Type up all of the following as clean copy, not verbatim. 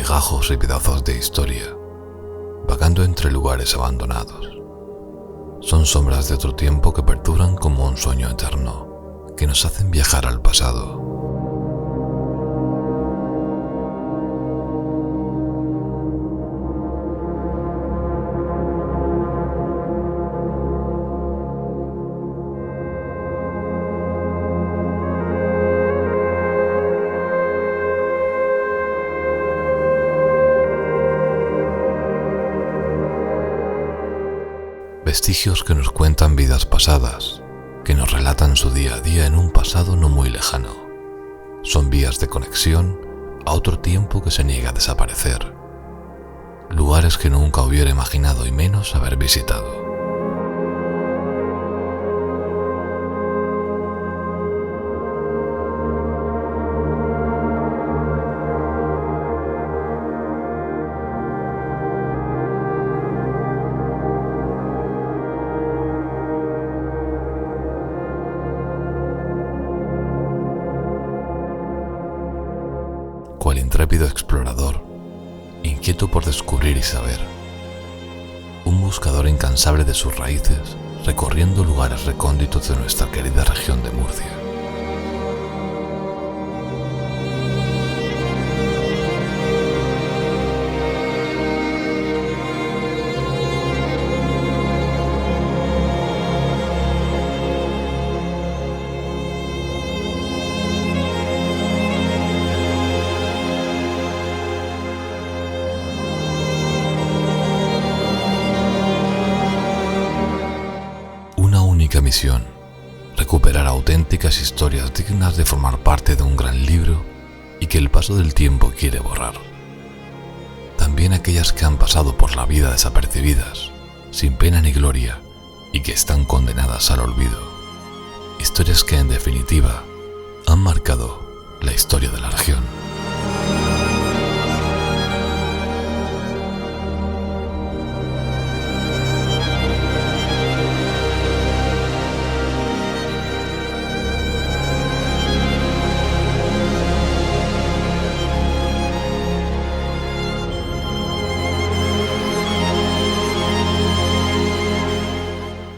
migajos y pedazos de historia, vagando entre lugares abandonados. Son sombras de otro tiempo que perduran como un sueño eterno, que nos hacen viajar al pasado. Vestigios que nos cuentan vidas pasadas, que nos relatan su día a día en un pasado no muy lejano. Son vías de conexión a otro tiempo que se niega a desaparecer. Lugares que nunca hubiera imaginado y menos haber visitado. Cual intrépido explorador, inquieto por descubrir y saber. Un buscador incansable de sus raíces, recorriendo lugares recónditos de nuestra querida región de Murcia. Misión: recuperar auténticas historias dignas de formar parte de un gran libro y que el paso del tiempo quiere borrar. También aquellas que han pasado por la vida desapercibidas, sin pena ni gloria, y que están condenadas al olvido. Historias que, en definitiva, han marcado la historia de la región.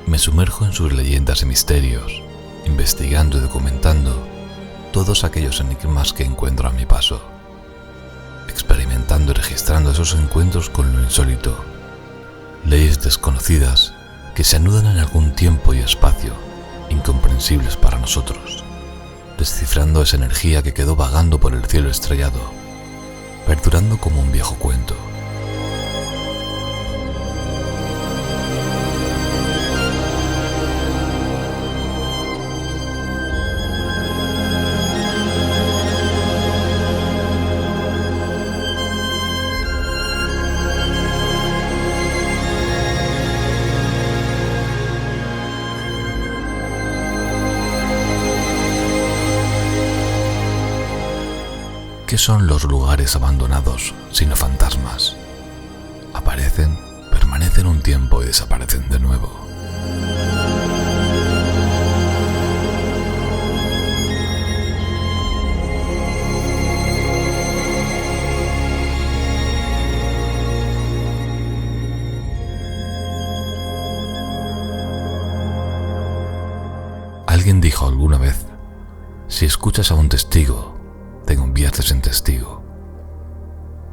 Me sumerjo en sus leyendas y misterios, investigando y documentando todos aquellos enigmas que encuentro a mi paso, experimentando y registrando esos encuentros con lo insólito, leyes desconocidas que se anudan en algún tiempo y espacio, incomprensibles para nosotros, descifrando esa energía que quedó vagando por el cielo estrellado, perdurando como un viejo cuento. ¿Qué son los lugares abandonados sino fantasmas? Aparecen, permanecen un tiempo y desaparecen de nuevo. Alguien dijo alguna vez: si escuchas a un testigo, te conviertes en testigo.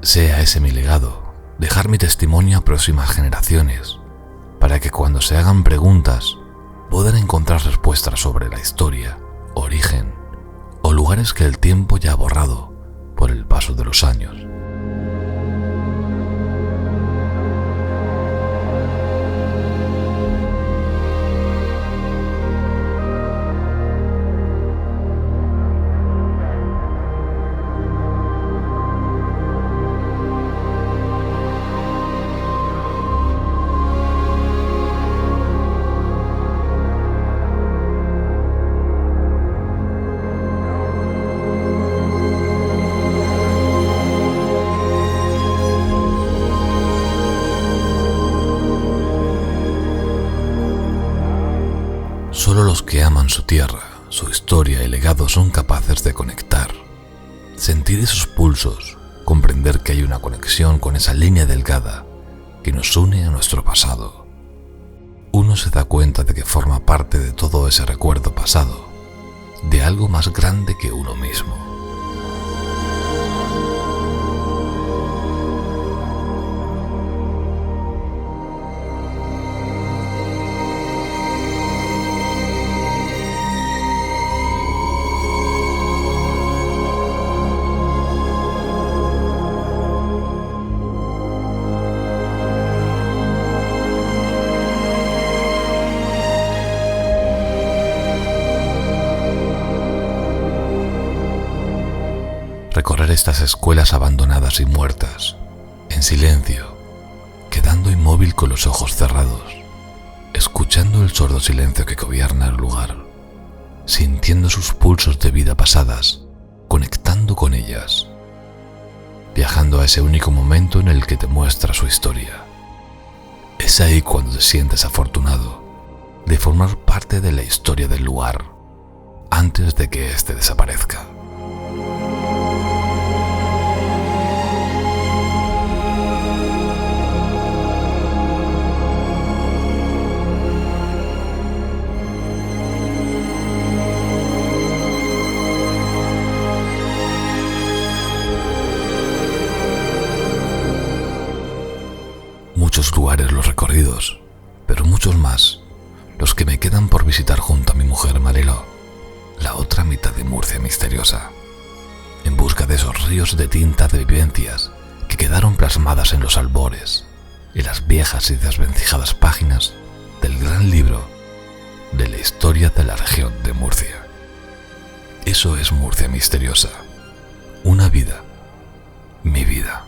Sea ese mi legado, dejar mi testimonio a próximas generaciones, para que cuando se hagan preguntas puedan encontrar respuestas sobre la historia, origen o lugares que el tiempo ya ha borrado por el paso de los años. Solo los que aman su tierra, su historia y legado son capaces de conectar, sentir esos pulsos comprender que hay una conexión con esa línea delgada que nos une a nuestro pasado. Uno se da cuenta de que forma parte de todo ese recuerdo pasado, de algo más grande que uno mismo. Recorrer estas escuelas abandonadas y muertas, en silencio, quedando inmóvil con los ojos cerrados, escuchando el sordo silencio que gobierna el lugar, sintiendo sus pulsos de vida pasadas, conectando con ellas, viajando a ese único momento en el que te muestra su historia. Es ahí cuando te sientes afortunado de formar parte de la historia del lugar, antes de que éste desaparezca. Muchos lugares los recorridos, pero muchos más los que me quedan por visitar junto a mi mujer Mariló, la otra mitad de Murcia misteriosa, en busca de esos ríos de tinta de vivencias que quedaron plasmadas en los albores, en las viejas y desvencijadas páginas del gran libro de la historia de la región de Murcia. Eso es Murcia misteriosa, una vida, mi vida.